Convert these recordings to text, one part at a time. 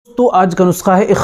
तो आज का नुस्खा है एक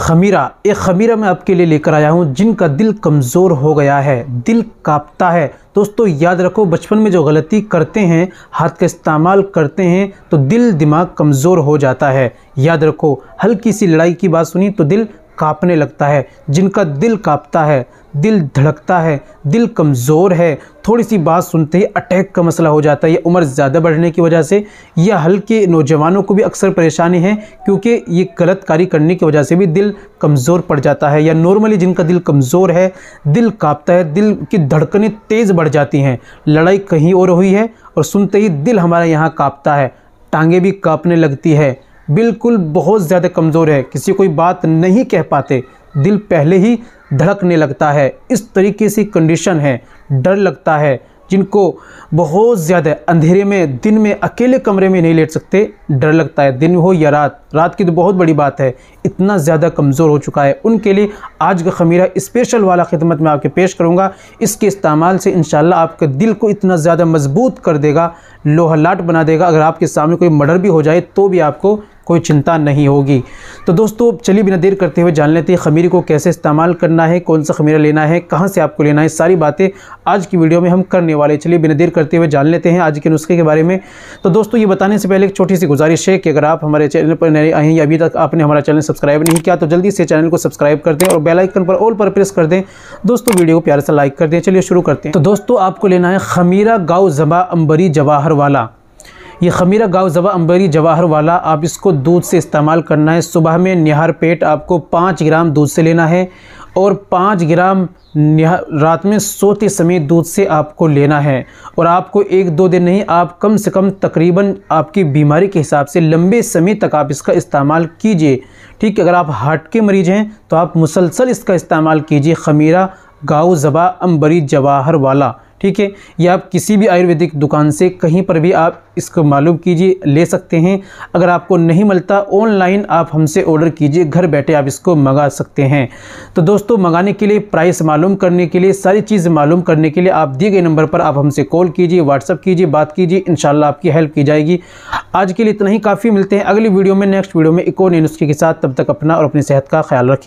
खमीरा मैं आपके लिए लेकर आया हूँ। जिनका दिल कमज़ोर हो गया है, दिल कांपता है, दोस्तों याद रखो, बचपन में जो गलती करते हैं, हाथ का इस्तेमाल करते हैं तो दिल दिमाग कमज़ोर हो जाता है। याद रखो, हल्की सी लड़ाई की बात सुनी तो दिल कांपने लगता है। जिनका दिल कांपता है, दिल धड़कता है, दिल कमज़ोर है, थोड़ी सी बात सुनते ही अटैक का मसला हो जाता है, या उम्र ज़्यादा बढ़ने की वजह से, या हल्के नौजवानों को भी अक्सर परेशानी है क्योंकि ये गलत कार्य करने की वजह से भी दिल कमज़ोर पड़ जाता है। या नॉर्मली जिनका दिल कमज़ोर है, दिल कांपता है, दिल की धड़कनें तेज़ बढ़ जाती हैं, लड़ाई कहीं और हुई है और सुनते ही दिल हमारा यहाँ कांपता है, टांगें भी कांपने लगती है, बिल्कुल बहुत ज़्यादा कमज़ोर है, किसी कोई बात नहीं कह पाते, दिल पहले ही धड़कने लगता है। इस तरीके से कंडीशन है। डर लगता है, जिनको बहुत ज़्यादा अंधेरे में, दिन में अकेले कमरे में नहीं लेट सकते, डर लगता है, दिन हो या रात की तो बहुत बड़ी बात है, इतना ज़्यादा कमज़ोर हो चुका है, उनके लिए आज का खमीरा स्पेशल वाला खिदमत में आपके पेश करूँगा। इसके इस्तेमाल से इंशाल्लाह आपके दिल को इतना ज़्यादा मजबूत कर देगा, लोहा-लाट बना देगा। अगर आपके सामने कोई मर्डर भी हो जाए तो भी आपको कोई चिंता नहीं होगी। तो दोस्तों चलिए बिना देर करते हुए जान लेते हैं खमीरे को कैसे इस्तेमाल करना है, कौन सा खमीरा लेना है, कहाँ से आपको लेना है, सारी बातें आज की वीडियो में हम करने वाले। चलिए बिना देर करते हुए जान लेते हैं आज के नुस्खे के बारे में। तो दोस्तों ये बताने से पहले एक छोटी सी गुजारिश है कि अगर आप हमारे चैनल पर नए आए हैं या अभी तक आपने हमारा चैनल सब्सक्राइब नहीं किया तो जल्दी से चैनल को सब्सक्राइब कर दें और बेल आइकन पर ऑल पर प्रेस कर दें। दोस्तों वीडियो को प्यार से लाइक कर दें। चलिए शुरू करते हैं। तो दोस्तों आपको लेना है खमीरा गाँव ज़बा अंबरी जवाहर वाला। ये खमीरा गाँव ज़बा अंबरी जवाहर वाला आप इसको दूध से इस्तेमाल करना है। सुबह में निहार पेट आपको 5 ग्राम दूध से लेना है और 5 ग्राम रात में सोते समय दूध से आपको लेना है। और आपको 1-2 दिन नहीं, आप कम से कम तकरीबन आपकी बीमारी के हिसाब से लंबे समय तक आप इसका इस्तेमाल कीजिए। ठीक है, अगर आप हार्ट के मरीज़ हैं तो आप मुसलसल इसका इस्तेमाल कीजिए, खमीरा गाँव ज़बा अंबरी जवाहर वाला। ठीक है, या आप किसी भी आयुर्वेदिक दुकान से कहीं पर भी आप इसको मालूम कीजिए, ले सकते हैं। अगर आपको नहीं मिलता, ऑनलाइन आप हमसे ऑर्डर कीजिए, घर बैठे आप इसको मंगा सकते हैं। तो दोस्तों मंगाने के लिए, प्राइस मालूम करने के लिए, सारी चीज़ मालूम करने के लिए आप दिए गए नंबर पर आप हमसे कॉल कीजिए, व्हाट्सअप कीजिए, बात कीजिए, इंशाल्लाह आपकी हेल्प की जाएगी। आज के लिए इतना ही काफ़ी। मिलते हैं अगली वीडियो में, नेक्स्ट वीडियो में एक और नए नुस्खे के साथ। तब तक अपना और अपनी सेहत का ख्याल रखें।